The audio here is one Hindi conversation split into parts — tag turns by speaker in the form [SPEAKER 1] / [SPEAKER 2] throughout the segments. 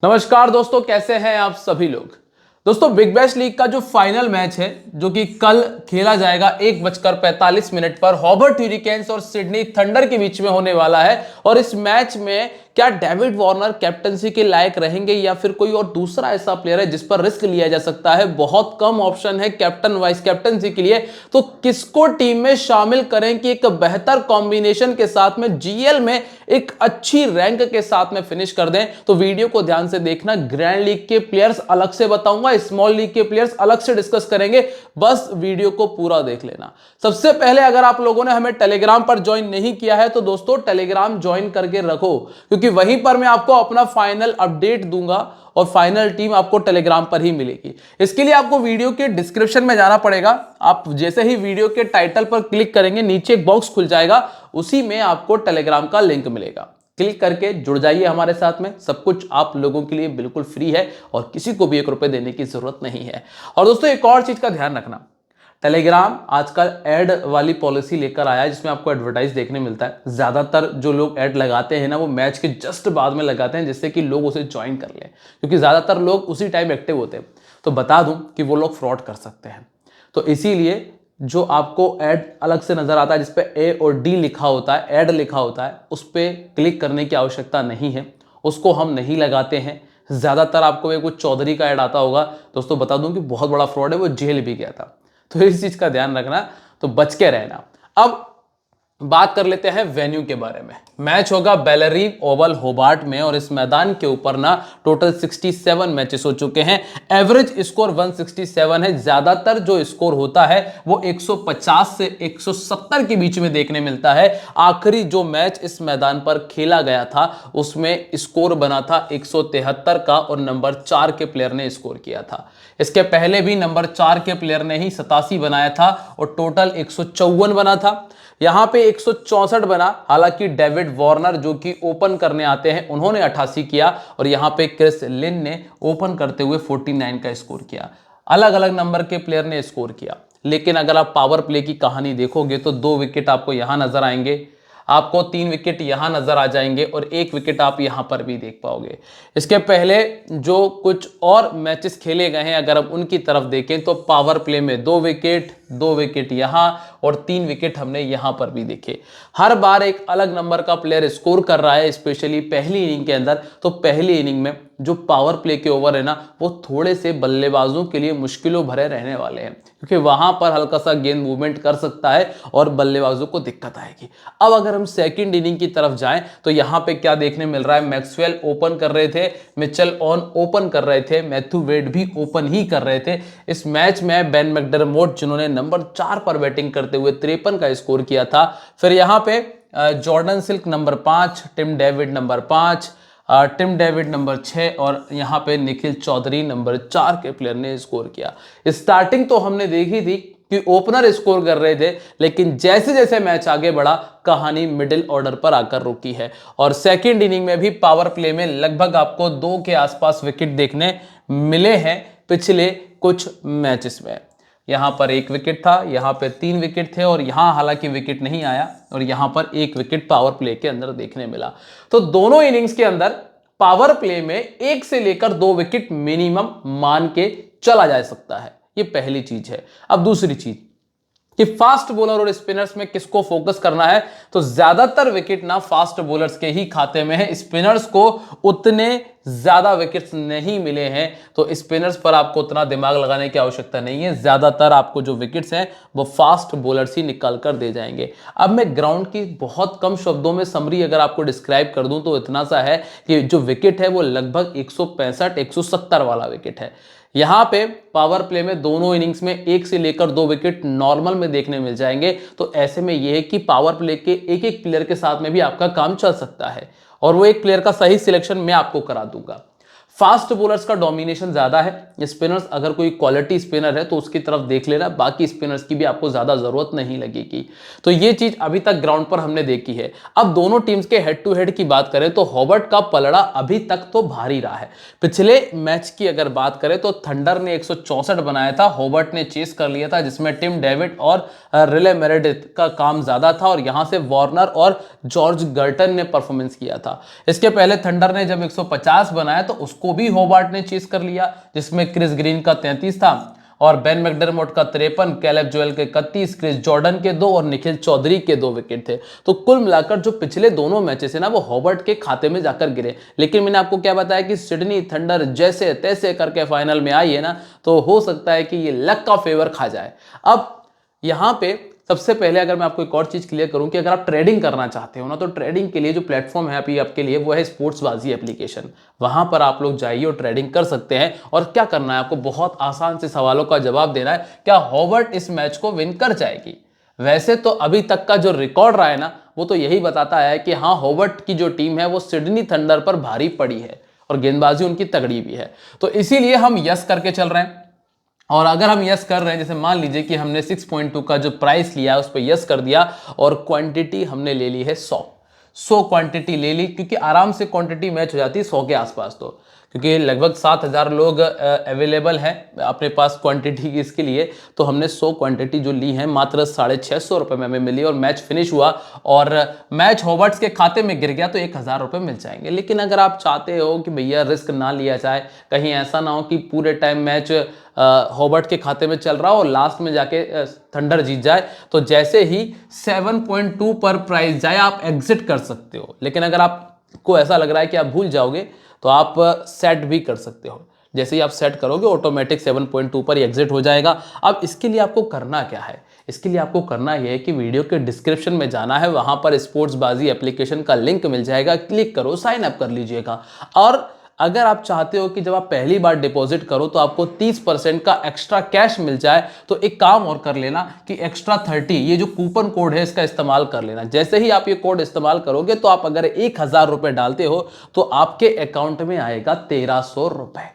[SPEAKER 1] नमस्कार दोस्तों, कैसे हैं आप सभी लोग। दोस्तों, बिग बैश लीग का जो फाइनल मैच है जो कि कल खेला जाएगा 1:45 पर हॉबर्ट ह्यूरिकेन्स और सिडनी थंडर के बीच में होने वाला है। और इस मैच में क्या डेविड वार्नर कैप्टंसी के लायक रहेंगे या फिर कोई और दूसरा ऐसा प्लेयर है जिस पर रिस्क लिया जा सकता है। बहुत कम ऑप्शन है कैप्टन वाइस कैप्टंसी के लिए, तो किसको टीम में शामिल करें कि एक बेहतर कॉम्बिनेशन के साथ में जीएल में एक अच्छी रैंक के साथ में फिनिश कर दें। तो वीडियो को ध्यान से देखना। ग्रैंड लीग के प्लेयर्स अलग से बताऊंगा, स्मॉल लीग के प्लेयर्स अलग से डिस्कस करेंगे, बस वीडियो को पूरा देख लेना। सबसे पहले अगर आप लोगों ने हमें टेलीग्राम पर ज्वाइन नहीं किया है तो दोस्तों टेलीग्राम ज्वाइन करके रखो, क्योंकि वहीं पर मैं आपको अपना फाइनल अपडेट दूंगा और फाइनल टीम आपको टेलीग्राम पर ही मिलेगी। इसके लिए आपको वीडियो के डिस्क्रिप्शन में जाना पड़ेगा। आप जैसे ही वीडियो के टाइटल पर क्लिक करेंगे नीचे एक बॉक्स खुल जाएगा, उसी में आपको टेलीग्राम का लिंक मिलेगा। क्लिक करके जुड़ जाइए हमारे साथ में। सब कुछ आप लोगों के लिए बिल्कुल फ्री है और किसी को भी 1 रुपए देने की जरूरत नहीं है। और दोस्तों, एक और चीज का ध्यान रखना, टेलीग्राम आजकल एड वाली पॉलिसी लेकर आया है जिसमें आपको एडवर्टाइज देखने मिलता है। ज्यादातर जो लोग ऐड लगाते हैं ना, वो मैच के जस्ट बाद में लगाते हैं जिससे कि लोग उसे ज्वाइन कर लें, क्योंकि ज्यादातर लोग उसी टाइम एक्टिव होते हैं। तो बता दूं कि वो लोग फ्रॉड कर सकते हैं। तो इसीलिए जो आपको ऐड अलग से नजर आता है जिसपे ए और डी लिखा होता है, ऐड लिखा होता है, उस पर क्लिक करने की आवश्यकता नहीं है। उसको हम नहीं लगाते हैं। ज्यादातर आपको एक कुछ चौधरी का ऐड आता होगा। दोस्तों बता दूं कि बहुत बड़ा फ्रॉड है, वो जेल भी गया था। तो इस चीज का ध्यान रखना, तो बच के रहना। अब बात कर लेते हैं वेन्यू के बारे में। मैच होगा बेलरीन ओवल होबार्ट में और इस मैदान के ऊपर ना टोटल 67 मैचेस हो चुके हैं। एवरेज स्कोर 167 है। ज्यादातर जो स्कोर होता है वो 150 से 170 के बीच में देखने मिलता है। आखिरी जो मैच इस मैदान पर खेला गया था उसमें स्कोर बना था 173 का और नंबर 4 के प्लेयर ने स्कोर किया था। इसके पहले भी नंबर 4 के प्लेयर ने ही 87 बनाया था और टोटल 154 बना था। यहां पे 164 बना, हालांकि डेविड वार्नर जो कि ओपन करने आते हैं उन्होंने 88 किया और यहां पे क्रिस लिन ने ओपन करते हुए 49 का स्कोर किया। अलग अलग नंबर के प्लेयर ने स्कोर किया। लेकिन अगर आप पावर प्ले की कहानी देखोगे तो 2 विकेट आपको यहां नजर आएंगे, आपको 3 विकेट यहां नजर आ जाएंगे और 1 विकेट आप यहां पर भी देख पाओगे। इसके पहले जो कुछ और मैचेस खेले गए हैं अगर हम उनकी तरफ देखें तो पावर प्ले में 2 विकेट, 2 विकेट यहां और 3 विकेट हमने यहां पर भी देखे। हर बार एक अलग नंबर का प्लेयर स्कोर कर रहा है, स्पेशली पहली इनिंग के अंदर। तो पहली इनिंग में जो पावर प्ले के ओवर है ना, वो थोड़े से बल्लेबाजों के लिए मुश्किलों भरे रहने वाले हैं, क्योंकि वहां पर हल्का सा गेंद मूवमेंट कर सकता है और बल्लेबाजों को दिक्कत आएगी। अब अगर हम सेकंड इनिंग की तरफ जाएं तो यहां पे क्या देखने मिल रहा है, मैक्सवेल ओपन कर रहे थे, मिचेल ऑन ओपन कर रहे थे, मैथ्यू वेड भी ओपन ही कर रहे थे। इस मैच में बेन मैकडरमोट जिन्होंने नंबर 4 पर बैटिंग करते हुए 53 का स्कोर किया था। फिर यहां पे Jordan Silk number 5, Tim David number 5, Tim David number 6 और यहां पे निखिल चौधरी नंबर 4 के प्लेयर ने स्कोर किया। स्टार्टिंग तो हमने देखी थी कि ओपनर स्कोर कर रहे थे, लेकिन जैसे जैसे मैच आगे बढ़ा कहानी मिडिल ऑर्डर पर आकर रुकी है। और सेकंड इनिंग में भी पावर प्ले में लगभग आपको 2 के आसपास विकेट देखने मिले हैं पिछले कुछ मैचेस में। यहां पर 1 विकेट था, यहां पे 3 विकेट थे और यहां हालांकि विकेट नहीं आया और यहां पर 1 विकेट पावर प्ले के अंदर देखने मिला। तो दोनों इनिंग्स के अंदर पावर प्ले में 1 से लेकर 2 विकेट मिनिमम मान के चला जा सकता है। ये पहली चीज है। अब दूसरी चीज कि फास्ट बॉलर और स्पिनर्स में किसको फोकस करना है, तो ज्यादातर विकेट ना फास्ट बॉलर्स के ही खाते में है। स्पिनर्स को उतने ज्यादा विकेट्स नहीं मिले हैं, तो स्पिनर्स पर आपको उतना दिमाग लगाने की आवश्यकता नहीं है। ज्यादातर आपको जो विकेट्स हैं वो फास्ट बॉलर्स ही निकाल कर दे जाएंगे। अब मैं ग्राउंड की बहुत कम शब्दों में समरी अगर आपको डिस्क्राइब कर दूं तो इतना सा है कि जो विकेट है वो लगभग 165 170 वाला विकेट है। यहां पे पावर प्ले में दोनों इनिंग्स में 1 से लेकर 2 विकेट नॉर्मल में देखने मिल जाएंगे। तो ऐसे में यह है कि पावर प्ले के एक एक प्लेयर के साथ में भी आपका काम चल सकता है और वो एक प्लेयर का सही सिलेक्शन मैं आपको करा दूंगा। फास्ट बॉलर्स का डोमिनेशन ज्यादा है। स्पिनर्स अगर कोई क्वालिटी स्पिनर है तो उसकी तरफ देख लेना, बाकी स्पिनर्स की भी आपको ज्यादा जरूरत नहीं लगेगी। तो ये चीज अभी तक ग्राउंड पर हमने देखी है। अब दोनों टीम्स के हेड टू हेड की बात करें तो हॉबर्ट का पलड़ा अभी तक तो भारी रहा है। पिछले मैच की अगर बात करें तो थंडर ने 164 बनाया था, हॉबर्ट ने चेस कर लिया था, जिसमें टिम डेविड और रिले मेरेडिथ का काम ज्यादा था और यहां से वार्नर और जॉर्ज गर्टन ने परफॉर्मेंस किया था। इसके पहले थंडर ने जब 150 बनाया तो उसको को भी होबार्ट ने चेस कर लिया, जिसमें क्रिस ग्रीन का 33 था और बेन मैकडरमोट का 53, कैलेब जोएल के 31, क्रिस जॉर्डन के 2 और निखिल चौधरी के 2 विकेट थे। तो कुल मिलाकर जो पिछले दोनों मैचेस है ना वो होबार्ट के खाते में जाकर गिरे। लेकिन मैंने आपको क्या बताया कि सिडनी थंडर जैसे तैसे करके फाइनल में आई है ना, तो हो सकता है कि ये लक का फेवर खा जाए। अब यहाँ पे सबसे पहले अगर मैं आपको एक और चीज क्लियर करूं कि अगर आप ट्रेडिंग करना चाहते हो ना, तो ट्रेडिंग के लिए जो प्लेटफॉर्म है अभी आपके लिए वो है स्पोर्ट्सबाजी एप्लीकेशन। वहां पर आप लोग जाइए और ट्रेडिंग कर सकते हैं। और क्या करना है आपको, बहुत आसान से सवालों का जवाब देना है, क्या होबार्ट इस मैच को विन कर जाएगी। वैसे तो अभी तक का जो रिकॉर्ड रहा है ना वो तो यही बताता है कि हाँ, होबार्ट की जो टीम है वो सिडनी थंडर पर भारी पड़ी है और गेंदबाजी उनकी तगड़ी भी है। तो इसीलिए हम यस करके चल रहे हैं। और अगर हम यस कर रहे हैं, जैसे मान लीजिए कि हमने 6.2 का जो प्राइस लिया है उस पर यस कर दिया और क्वांटिटी हमने ले ली है 100 क्वांटिटी ले ली, क्योंकि आराम से क्वांटिटी मैच हो जाती है 100 के आसपास। तो क्योंकि लगभग 7,000 लोग अवेलेबल हैं अपने पास क्वांटिटी की इसके लिए, तो हमने 100 क्वांटिटी जो ली है मात्र 650 रुपये में हमें मिली और मैच फिनिश हुआ और मैच होबार्ट्स के खाते में गिर गया तो 1,000 रुपये मिल जाएंगे। लेकिन अगर आप चाहते हो कि भैया रिस्क ना लिया जाए, कहीं ऐसा ना हो कि पूरे टाइम मैच होबार्ट के खाते में चल रहा हो और लास्ट में जाके थंडर जीत जाए, तो जैसे ही 7.2 पर प्राइस जाए आप एग्जिट कर सकते हो। लेकिन अगर आपको ऐसा लग रहा है कि आप भूल जाओगे तो आप सेट भी कर सकते हो। जैसे ही आप सेट करोगे ऑटोमेटिक 7.2 पर एग्जिट हो जाएगा। अब इसके लिए आपको करना क्या है, इसके लिए आपको करना यह है कि वीडियो के डिस्क्रिप्शन में जाना है, वहां पर स्पोर्ट्सबाजी एप्लीकेशन का लिंक मिल जाएगा, क्लिक करो, साइन अप कर लीजिएगा। और अगर आप चाहते हो कि जब आप पहली बार डिपॉजिट करो तो आपको 30% का एक्स्ट्रा कैश मिल जाए, तो एक काम और कर लेना कि एक्स्ट्रा 30 ये जो कूपन कोड है इसका इस्तेमाल कर लेना। जैसे ही आप ये कोड इस्तेमाल करोगे तो आप अगर 1,000 रुपए डालते हो तो आपके अकाउंट में आएगा 1,300 रुपए।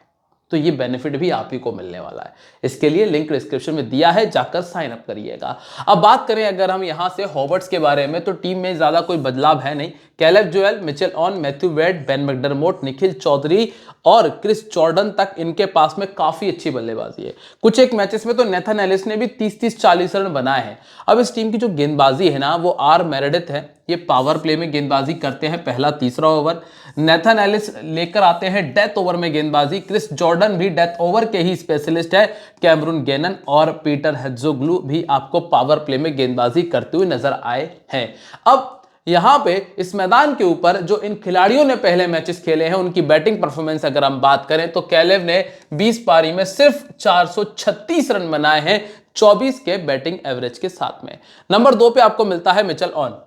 [SPEAKER 1] तो ये बेनिफिट भी आप ही को मिलने वाला है। इसके लिए लिंक डिस्क्रिप्शन में दिया है, जाकर साइन अप करिएगा। अब बात करें अगर हम यहां से होबार्ट्स के बारे में, तो टीम में ज्यादा कोई बदलाव है नहीं। Caleb Jewell, Mitchell Owen, Matthew Wade, Ben McDermott, Nikhil Chaudhary और क्रिस जॉर्डन तक इनके पास में काफी अच्छी बल्लेबाजी है। कुछ एक मैचेस में तो नेथन एलिस ने भी 30-40 रन बनाए हैं। अब इस टीम की जो गेंदबाजी है ना वो आर मेरेडिथ है, ये पावर प्ले में गेंदबाजी करते हैं पहला तीसरा ओवर। नेथन एलिस लेकर आते हैं डेथ ओवर में गेंदबाजी। क्रिस जॉर्डन भी डेथ ओवर के ही स्पेशलिस्ट है। कैमरून गेनन और पीटर हेड्जोग्लू भी आपको पावर प्ले में गेंदबाजी करते हुए नजर आए हैं। अब यहां पे इस मैदान के ऊपर जो इन खिलाड़ियों ने पहले मैचेस खेले हैं उनकी बैटिंग परफॉर्मेंस अगर हम बात करें तो कैलेब ने 20 पारी में सिर्फ 436 रन बनाए हैं 24 के बैटिंग एवरेज के साथ में। नंबर 2 पे आपको मिलता है मिचेल ऑन,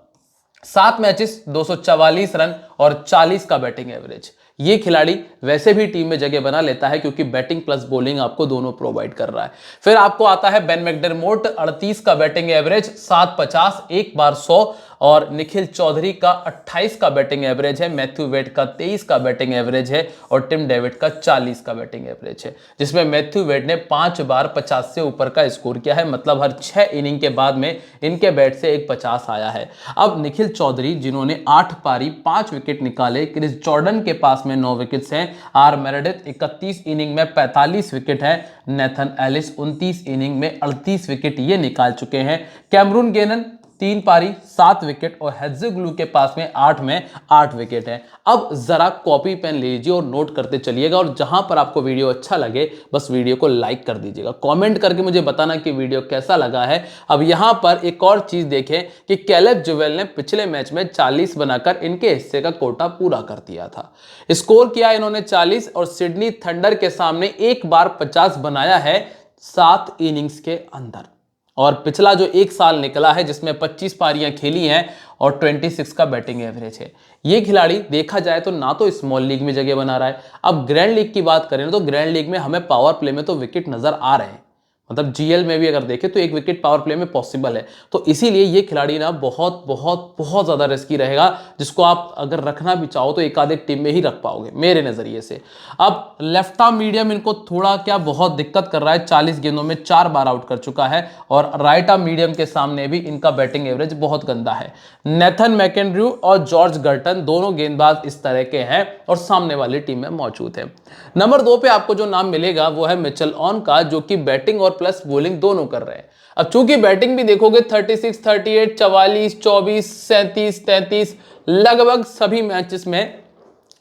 [SPEAKER 1] 7 मैचेस 244 रन और 40 का बैटिंग एवरेज। ये खिलाड़ी वैसे भी टीम में जगह बना लेता है क्योंकि बैटिंग प्लस बॉलिंग आपको दोनों प्रोवाइड कर रहा है। फिर आपको आता है बेन मैकडरमोट, 38 का बैटिंग एवरेज, 750, एक बार 100 और निखिल चौधरी का 28 का बैटिंग एवरेज है। मैथ्यू वेड का 23 का बैटिंग एवरेज है और टिम डेविड का 40 का बैटिंग एवरेज है, जिसमें मैथ्यू वेड ने 5 बार 50 से ऊपर का स्कोर किया है। मतलब हर 6 इनिंग के बाद में इनके बैट से एक 50 आया है। अब निखिल चौधरी जिन्होंने 8 पारी 5 विकेट निकाले, क्रिस जॉर्डन के पास में 9 विकेट्स हैं, आर मेरेडिथ 31 इनिंग में 45 विकेट है, नेथन एलिस 29 इनिंग में 38 विकेट ये निकाल चुके हैं। कैमरून गेनन 3 पारी 7 विकेट और हेड्जोग्लू के पास में 8 विकेट है। अब जरा कॉपी पेन लीजिए और नोट करते चलिएगा और जहां पर आपको वीडियो अच्छा लगे बस वीडियो को लाइक कर दीजिएगा। कमेंट करके मुझे बताना कि वीडियो कैसा लगा है। अब यहां पर एक और चीज देखें कि कैलेब जोएल ने पिछले मैच में 40 बनाकर इनके हिस्से का कोटा पूरा कर दिया था। स्कोर किया इन्होंने 40 और सिडनी थंडर के सामने एक बार 50 बनाया है 7 इनिंग्स के अंदर। और पिछला जो एक साल निकला है जिसमें 25 पारियां खेली हैं और 26 का बैटिंग एवरेज है। ये खिलाड़ी देखा जाए तो ना तो स्मॉल लीग में जगह बना रहा है। अब ग्रैंड लीग की बात करें तो ग्रैंड लीग में हमें पावर प्ले में तो विकेट नजर आ रहे हैं, मतलब जीएल में भी अगर देखें तो 1 विकेट पावर प्ले में पॉसिबल है। तो इसीलिए ये खिलाड़ी ना बहुत बहुत बहुत ज्यादा रिस्की रहेगा, जिसको आप अगर रखना भी चाहो तो एक आधे टीम में ही रख पाओगे मेरे नजरिए से। अब लेफ्ट आर्म मीडियम इनको थोड़ा क्या बहुत दिक्कत कर रहा है, 40 गेंदों में 4 बार आउट कर चुका है और राइट आर्म मीडियम के सामने भी इनका बैटिंग एवरेज बहुत गंदा है। नेथन मैकेंड्रू और जॉर्ज गर्टन दोनों गेंदबाज इस तरह के हैं और सामने वाली टीम में मौजूद है। नंबर 2 पे आपको जो नाम मिलेगा वो है मिचेल ऑन का, जो कि बैटिंग और प्लस बॉलिंग दोनों कर रहे हैं। अब चूंकि बैटिंग भी देखोगे 36, 38, 44, 24, 37, 33 लगभग सभी मैचेस में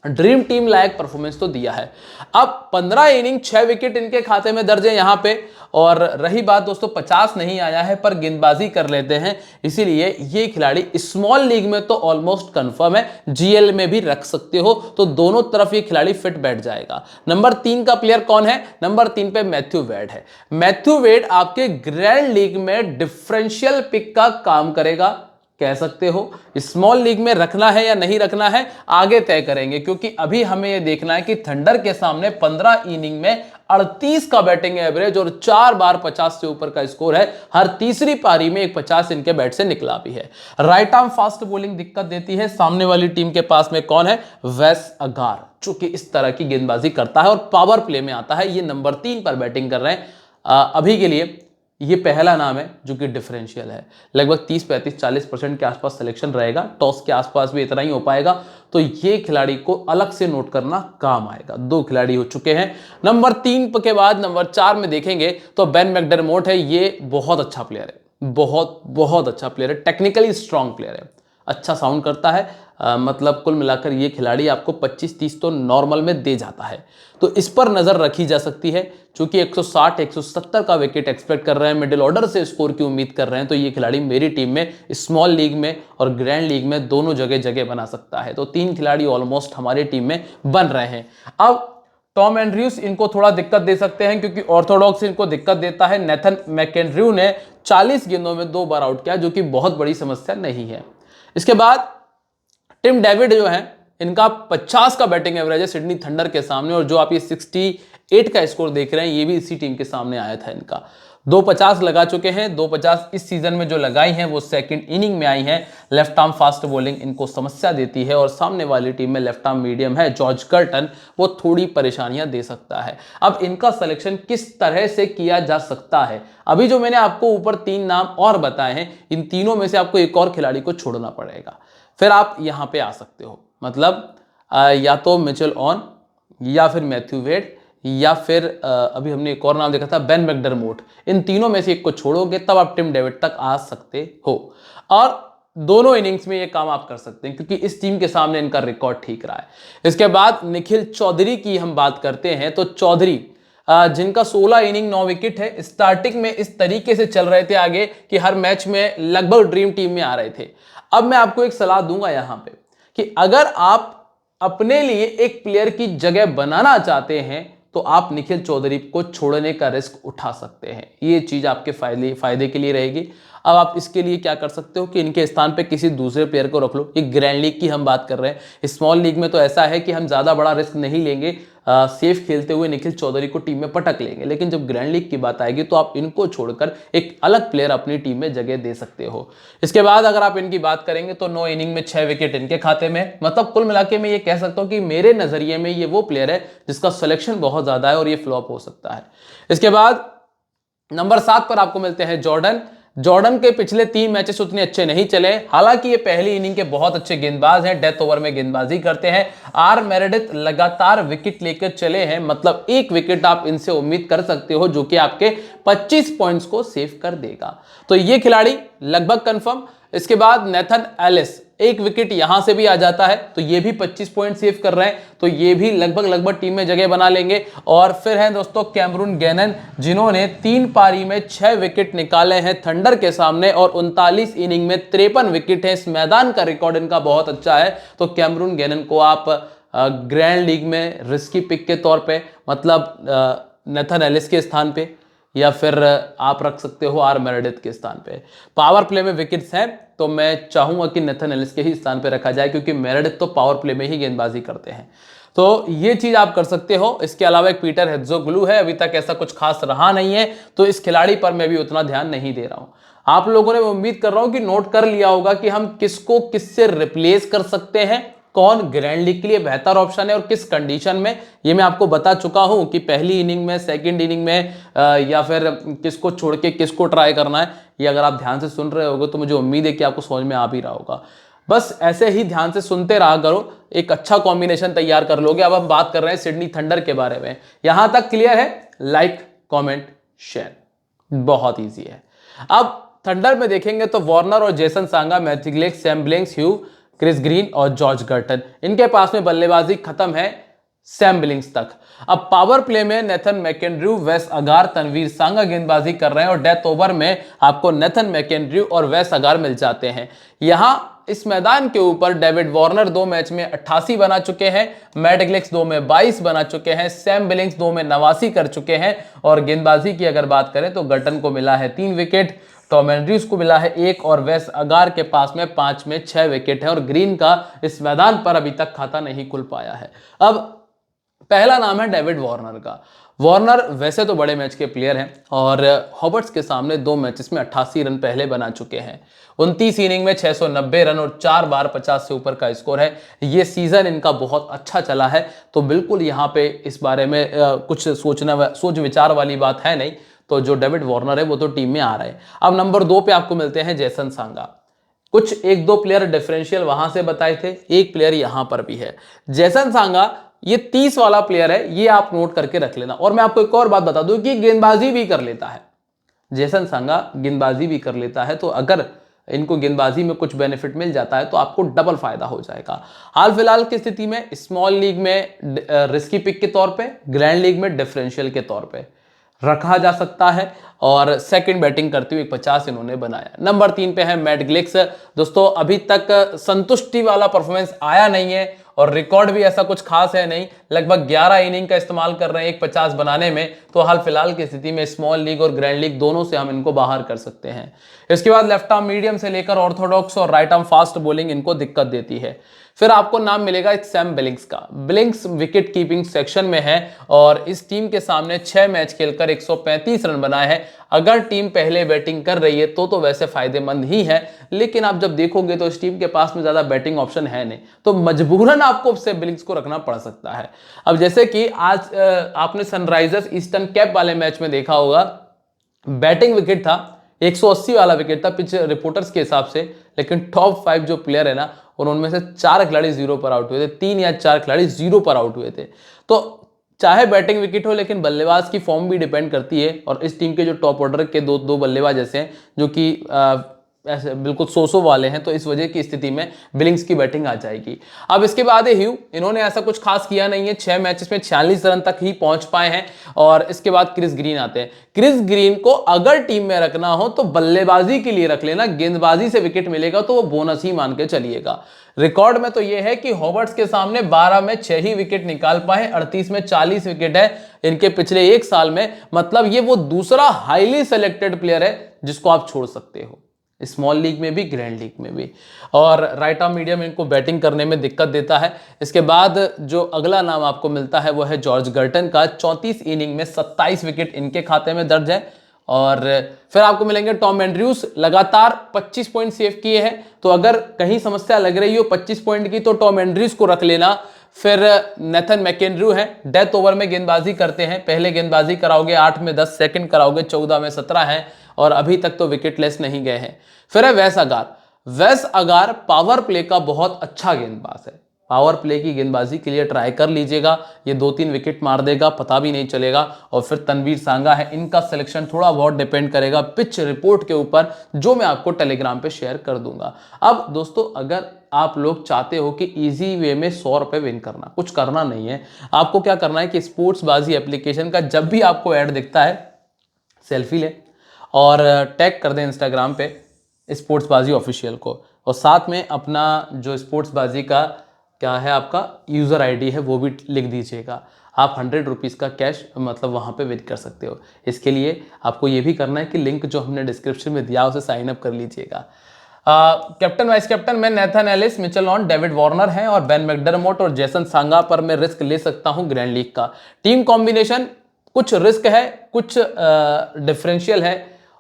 [SPEAKER 1] ड्रीम टीम लायक परफॉर्मेंस तो दिया है। अब 15 इनिंग 6 विकेट इनके खाते में दर्ज है यहां पे। और रही बात दोस्तों 50 नहीं आया है पर गेंदबाजी कर लेते हैं, इसीलिए ये खिलाड़ी स्मॉल लीग में तो ऑलमोस्ट कंफर्म है, जीएल में भी रख सकते हो, तो दोनों तरफ ये खिलाड़ी फिट बैठ जाएगा। नंबर 3 का प्लेयर कौन है? नंबर 3 पे मैथ्यू वेड है। मैथ्यू वेड आपके ग्रैंड लीग में डिफरेंशियल पिक का काम करेगा, कह सकते हो। स्मॉल लीग में रखना है या नहीं रखना है आगे तय करेंगे, क्योंकि अभी हमें यह देखना है कि थंडर के सामने 15 इनिंग में 38 का बैटिंग एवरेज और 4 बार 50 से ऊपर का स्कोर है। हर तीसरी पारी में एक 50 इनके बैट से निकला भी है। राइट आर्म फास्ट बॉलिंग दिक्कत देती है। सामने वाली टीम के पास में कौन है? वेस अगार, जो कि इस तरह की गेंदबाजी करता है और पावर प्ले में आता है। ये नंबर 3 पर बैटिंग कर रहे हैं। अभी के लिए ये पहला नाम है जो कि डिफरेंशियल है। लगभग 30, 35, 40% के आसपास सिलेक्शन रहेगा, टॉस के आसपास भी इतना ही हो पाएगा, तो ये खिलाड़ी को अलग से नोट करना काम आएगा। 2 खिलाड़ी हो चुके हैं। नंबर 3 के बाद नंबर 4 में देखेंगे तो बेन मैकडरमोट है। ये बहुत अच्छा प्लेयर है, बहुत बहुत अच्छा प्लेयर है, टेक्निकली स्ट्रॉन्ग प्लेयर है, अच्छा साउंड करता है। मतलब कुल मिलाकर ये खिलाड़ी आपको 25-30 तो नॉर्मल में दे जाता है, तो इस पर नजर रखी जा सकती है। चूंकि 160 170 का विकेट एक्सपेक्ट कर रहे हैं, मिडिल ऑर्डर से स्कोर की उम्मीद कर रहे हैं, तो ये खिलाड़ी मेरी टीम में स्मॉल लीग में और ग्रैंड लीग में दोनों जगह जगह बना सकता है। तो 3 खिलाड़ी ऑलमोस्ट हमारी टीम में बन रहे हैं। अब टॉम एंड्रयूस इनको थोड़ा दिक्कत दे सकते हैं, क्योंकि ऑर्थोडॉक्स इनको दिक्कत देता है। नेथन मैकेंड्रू ने 40 गेंदों में 2 बार आउट किया, जो कि बहुत बड़ी समस्या नहीं है। इसके बाद टिम डेविड जो है, इनका 50 का बैटिंग एवरेज है सिडनी थंडर के सामने, और जो आप ये 68 का स्कोर देख रहे हैं ये भी इसी टीम के सामने आया था। इनका 250 लगा चुके हैं। 250 इस सीजन में जो लगाई हैं वो सेकंड इनिंग में आई हैं। लेफ्ट आर्म फास्ट बॉलिंग इनको समस्या देती है, और सामने वाली टीम में लेफ्ट आर्म मीडियम है जॉर्ज कर्टन, वो थोड़ी परेशानियां दे सकता है। अब इनका सिलेक्शन किस तरह से किया जा सकता है? अभी जो मैंने आपको ऊपर 3 नाम और बताए हैं, इन तीनों में से आपको एक और खिलाड़ी को छोड़ना पड़ेगा, फिर आप यहां पे आ सकते हो। मतलब या तो मिचेल ऑन, या फिर मैथ्यू वेड, या फिर अभी हमने एक और नाम देखा था बेन मैकडरमोट। इन तीनों में से एक को छोड़ोगे तब आप टिम डेविड तक आ सकते हो, और दोनों इनिंग्स में ये काम आप कर सकते हैं, क्योंकि इस टीम के सामने इनका रिकॉर्ड ठीक रहा है। इसके बाद निखिल चौधरी की हम बात करते हैं, तो चौधरी जिनका 16 इनिंग 9 विकेट है, स्टार्टिंग में इस तरीके से चल रहे थे आगे कि हर मैच में लगभग ड्रीम टीम में आ रहे थे। अब मैं आपको एक सलाह दूंगा यहां पे कि अगर आप अपने लिए एक प्लेयर की जगह बनाना चाहते हैं तो आप निखिल चौधरी को छोड़ने का रिस्क उठा सकते हैं। ये चीज आपके फायदे के लिए रहेगी। अब आप इसके लिए क्या कर सकते हो कि इनके स्थान पे किसी दूसरे प्लेयर को रख लो। ये ग्रैंड लीग की हम बात कर रहे हैं, स्मॉल लीग में तो ऐसा है कि हम ज्यादा बड़ा रिस्क नहीं लेंगे, सेफ खेलते हुए निखिल चौधरी को टीम में पटक लेंगे। लेकिन जब ग्रैंड लीग की बात आएगी तो आप इनको छोड़कर एक अलग प्लेयर अपनी टीम में जगह दे सकते हो। इसके बाद अगर आप इनकी बात करेंगे तो 9 इनिंग में 6 विकेट इनके खाते में। मतलब कुल मिलाके मैं ये कह सकता हूं कि मेरे नजरिए में ये वो प्लेयर है जिसका सिलेक्शन बहुत ज्यादा है और ये फ्लॉप हो सकता है। इसके बाद नंबर 7 पर आपको मिलते हैं जॉर्डन। जॉर्डन के पिछले 3 मैचेस उतने अच्छे नहीं चले, हालांकि ये पहली इनिंग के बहुत अच्छे गेंदबाज हैं, डेथ ओवर में गेंदबाजी करते हैं। आर मेरेडिथ लगातार विकेट लेकर चले हैं, मतलब 1 विकेट आप इनसे उम्मीद कर सकते हो, जो कि आपके 25 पॉइंट्स को सेव कर देगा। तो ये खिलाड़ी लगभग कंफर्म। इसके बाद नेथन एलिस, 1 विकेट यहां से भी आ जाता है तो ये भी 25 पॉइंट सेव कर रहे हैं, तो ये भी लगभग टीम में जगह बना लेंगे। और फिर हैं दोस्तों कैमरून गैनन, जिन्होंने 3 पारी में 6 विकेट निकाले हैं थंडर के सामने, और 39 इनिंग में 53 विकेट है। इस मैदान का रिकॉर्ड इनका बहुत अच्छा है, तो कैमरून गैनन को आप ग्रैंड लीग में रिस्की पिक के तौर पे, मतलब नेथन एलिस के स्थान पे, या फिर आप रख सकते हो आर मेरेडिथ के स्थान पे। पावर प्ले में विकेट्स हैं तो मैं चाहूंगा कि नेथन एलिस के ही स्थान पे रखा जाए, क्योंकि मेरेडिथ तो पावर प्ले में ही गेंदबाजी करते हैं। तो ये चीज आप कर सकते हो। इसके अलावा एक पीटर हेट्ज़ोग्लू है, अभी तक ऐसा कुछ खास रहा नहीं है, तो इस खिलाड़ी पर मैं भी उतना ध्यान नहीं दे रहा हूं। आप लोगों ने, मैं उम्मीद कर रहा हूं कि नोट कर लिया होगा कि हम किसको किससे रिप्लेस कर सकते हैं, कौन ग्रैंड लीग के लिए बेहतर ऑप्शन है और किस कंडीशन में। ये मैं आपको बता चुका हूं कि पहली इनिंग में, सेकंड इनिंग में, या फिर किसको छोड़ के किसको ट्राई करना है। ये अगर आप ध्यान से सुन रहे होगे तो मुझे उम्मीद है कि आपको समझ में आ भी रहा होगा। बस ऐसे ही ध्यान से सुनते रहा करो, एक अच्छा कॉम्बिनेशन तैयार कर लोगे। अब हम बात कर रहे हैं सिडनी थंडर के बारे में। यहां तक क्लियर है? लाइक, कॉमेंट, शेयर, बहुत ईजी है। अब थंडर में देखेंगे तो वार्नर और जेसन सांगा, मैथ्यू ग्लेक, सैम ब्लैंक्स, ह्यू क्रिस ग्रीन और जॉर्ज गर्टन। इनके पास में बल्लेबाजी खत्म है सैम बिलिंग्स तक। अब पावर प्ले में नेथन मैकेंड्रू, वेस अगार, तनवीर सांगा गेंदबाजी कर रहे हैं और डेथ ओवर में आपको नेथन मैकेंड्रू और वेस अगार मिल जाते हैं। यहां इस मैदान के ऊपर डेविड वार्नर 2 मैच में 88 बना चुके हैं, मैट गिलिक्स 2 में 22 बना चुके हैं, सैम बिलिंग्स 2 में 89 कर चुके हैं। और गेंदबाजी की अगर बात करें तो गर्टन को मिला है 3 विकेट, टॉम एंड्रयूज को मिला है 1 और वेस अगार के पास में 5 में 6 विकेट है। और ग्रीन का इस मैदान पर अभी तक खाता नहीं खुल पाया है। अब पहला नाम है डेविड वार्नर का। वार्नर वैसे तो बड़े मैच के प्लेयर हैं और हॉबर्ट्स के सामने 2 मैचेस में 88 रन पहले बना चुके हैं। 29 इनिंग में 690 रन और 4 बार 50 से ऊपर का स्कोर है। ये सीजन इनका बहुत अच्छा चला है, तो बिल्कुल यहाँ पे इस बारे में कुछ सोच विचार वाली बात है नहीं। तो जो डेविड वार्नर है वो तो टीम में आ रहा है। अब नंबर 2 पे आपको मिलते हैं जेसन सांगा। कुछ 1-2 प्लेयर डिफरेंशियल वहां से बताए थे, एक प्लेयर यहां पर भी है जेसन सांगा। ये 30 वाला प्लेयर है, ये आप नोट करके रख लेना। और मैं आपको एक और बात बता दूं कि गेंदबाजी भी कर लेता है, जेसन सांगा गेंदबाजी भी कर लेता है। तो अगर इनको गेंदबाजी में कुछ बेनिफिट मिल जाता है तो आपको डबल फायदा हो जाएगा। हाल फिलहाल की स्थिति में स्मॉल लीग में रिस्की पिक के तौर पे, ग्रैंड लीग में डिफरेंशियल के तौर पे रखा जा सकता है और सेकंड बैटिंग करते हुए 50 इन्होंने बनाया। नंबर 3 पे है मैट गिलिक्स। दोस्तों अभी तक संतुष्टि वाला परफॉर्मेंस आया नहीं है और रिकॉर्ड भी ऐसा कुछ खास है नहीं। लगभग 11 इनिंग का इस्तेमाल कर रहे हैं एक 50 बनाने में। तो हाल फिलहाल की स्थिति में स्मॉल लीग और ग्रैंड लीग दोनों से हम इनको बाहर कर सकते हैं। इसके बाद लेफ्ट आर्म मीडियम से लेकर ऑर्थोडॉक्स और राइट आर्म फास्ट बॉलिंग इनको दिक्कत देती है। फिर आपको नाम मिलेगा एक सैम बिलिंग्स का। बिलिंग्स विकेट कीपिंग सेक्शन में है और इस टीम के सामने 6 मैच खेलकर 135 रन बनाए हैं। अगर टीम पहले बैटिंग कर रही है तो वैसे फायदेमंद ही है, लेकिन आप जब देखोगे तो इस टीम के पास में ज्यादा बैटिंग ऑप्शन है नहीं, तो मजबूरन आपको सैम बिलिंग्स को रखना पड़ सकता है। अब जैसे कि आज आपने सनराइजर्स ईस्टर्न कैप वाले मैच में देखा होगा, बैटिंग विकेट था 180 वाला विकेट था पिच रिपोर्टर्स के हिसाब से, लेकिन टॉप 5 जो प्लेयर है ना और उनमें से 4 खिलाड़ी 0 पर आउट हुए थे, 3 या 4 खिलाड़ी 0 पर आउट हुए थे। तो चाहे बैटिंग विकेट हो, लेकिन बल्लेबाज की फॉर्म भी डिपेंड करती है। और इस टीम के जो टॉप ऑर्डर के दो बल्लेबाज ऐसे हैं जो कि ऐसे बिल्कुल सो वाले हैं, तो इस वजह की स्थिति में बिलिंग्स की बैटिंग आ जाएगी। अब इसके बाद ह्यू, इन्होंने ऐसा कुछ खास किया नहीं है, 6 मैचेस में 46 रन तक ही पहुंच पाए हैं। और इसके बाद क्रिस ग्रीन आते हैं। क्रिस ग्रीन को अगर टीम में रखना हो तो बल्लेबाजी के लिए रख लेना, गेंदबाजी से विकेट मिलेगा तो वो बोनस ही मान के चलिएगा। रिकॉर्ड में तो ये है कि हॉबर्ट्स के सामने 12 में 6 ही विकेट निकाल पाए, 38 में 40 विकेट है इनके पिछले 1 साल में। मतलब ये वो दूसरा हाईली सेलेक्टेड प्लेयर है जिसको आप छोड़ सकते हो, स्मॉल लीग में भी ग्रैंड लीग में भी। और राइट आर्म मीडियम इनको बैटिंग करने में दिक्कत देता है। इसके बाद जो अगला नाम आपको मिलता है वो है जॉर्ज गर्टन का। 34 इनिंग में 27 विकेट इनके खाते में दर्ज है। और फिर आपको मिलेंगे टॉम एंड्रयूज, लगातार 25 पॉइंट सेव किए हैं। तो अगर कहीं समस्या लग रही हो 25 पॉइंट की तो टॉम एंड्रयूज को रख लेना। फिर नेथन मैकेंड्रू है, डेथ ओवर में गेंदबाजी करते हैं, पहले गेंदबाजी कराओगे 8 में 10, सेकंड कराओगे 14 में 17 है और अभी तक तो विकेट लेस नहीं गए हैं। फिर है वेस अगार। वेस अगार पावर प्ले का बहुत अच्छा गेंदबाज है, पावर प्ले की गेंदबाजी के लिए ट्राई कर लीजिएगा, ये 2-3 विकेट मार देगा, पता भी नहीं चलेगा। और फिर तनवीर सांगा है, इनका सिलेक्शन थोड़ा बहुत डिपेंड करेगा पिच रिपोर्ट के ऊपर, जो मैं आपको टेलीग्राम पे शेयर कर दूंगा। अब दोस्तों अगर आप लोग चाहते हो कि इजी वे में 100 रुपए विन करना, कुछ करना नहीं है, आपको क्या करना है कि स्पोर्ट्स बाजी एप्लीकेशन का जब भी आपको ऐड दिखता है सेल्फी ले और टैग कर दें इंस्टाग्राम पे स्पोर्ट्स बाजी ऑफिशियल को, और साथ में अपना जो स्पोर्ट्स बाजी का क्या है आपका यूज़र आईडी है वो भी लिख दीजिएगा। आप 100 रुपीज़ का कैश मतलब वहाँ पे विन कर सकते हो। इसके लिए आपको ये भी करना है कि लिंक जो हमने डिस्क्रिप्शन में दिया उसे साइन अप कर लीजिएगा। कैप्टन वाइस कैप्टन में Nathan Ellis, Mitchell on, David Warner हैं और बेन मैकडरमोट और जेसन सांगा पर मैं रिस्क ले सकता हूं ग्रैंड लीग का। टीम कॉम्बिनेशन कुछ रिस्क है, कुछ डिफरेंशियल है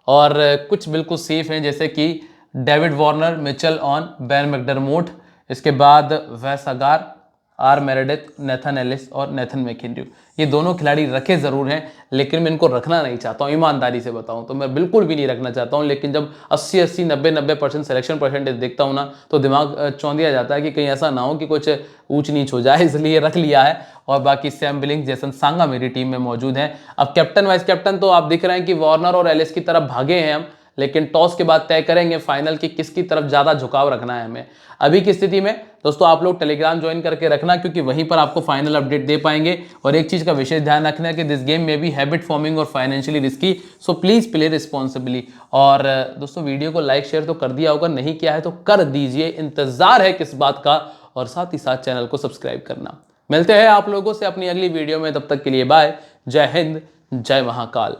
[SPEAKER 1] और कुछ बिल्कुल सेफ हैं, जैसे कि David Warner, Mitchell on, Ben McDermott, इसके बाद वेस अगार, आर मेरेडिथ, नेथन एलिस और नेथन मैकेंड्रू। ये दोनों खिलाड़ी रखे जरूर हैं, लेकिन मैं इनको रखना नहीं चाहता हूँ। ईमानदारी से बताऊं तो मैं बिल्कुल भी नहीं रखना चाहता हूँ, लेकिन जब 80-80, 90-90% सिलेक्शन परसेंटेज देखता हूँ ना तो दिमाग चौंधिया जाता है कि कहीं ऐसा ना हो कि कुछ ऊंच नीच हो जाए, इसलिए रख लिया है। और बाकी सैम बिलिंग्स, जेसन सांगा मेरी टीम में मौजूद हैं। अब कैप्टन वाइस कैप्टन तो आप दिख रहे हैं कि वार्नर और एलिस की तरफ भागे हैं हम, लेकिन टॉस के बाद तय करेंगे फाइनल की किसकी तरफ ज़्यादा झुकाव रखना है हमें। अभी की स्थिति में दोस्तों आप लोग टेलीग्राम ज्वाइन करके रखना, क्योंकि वहीं पर आपको फाइनल अपडेट दे पाएंगे। और एक चीज़ का विशेष ध्यान रखना है कि दिस गेम में भी हैबिट फॉर्मिंग और financially risky, so please play responsibly. और दोस्तों वीडियो को लाइक शेयर तो कर दिया होगा, नहीं किया है तो कर दीजिए, इंतज़ार है किस बात का। और साथ ही साथ चैनल को सब्सक्राइब करना। मिलते हैं आप लोगों से अपनी अगली वीडियो में, तब तक के लिए बाय। जय हिंद, जय महाकाल।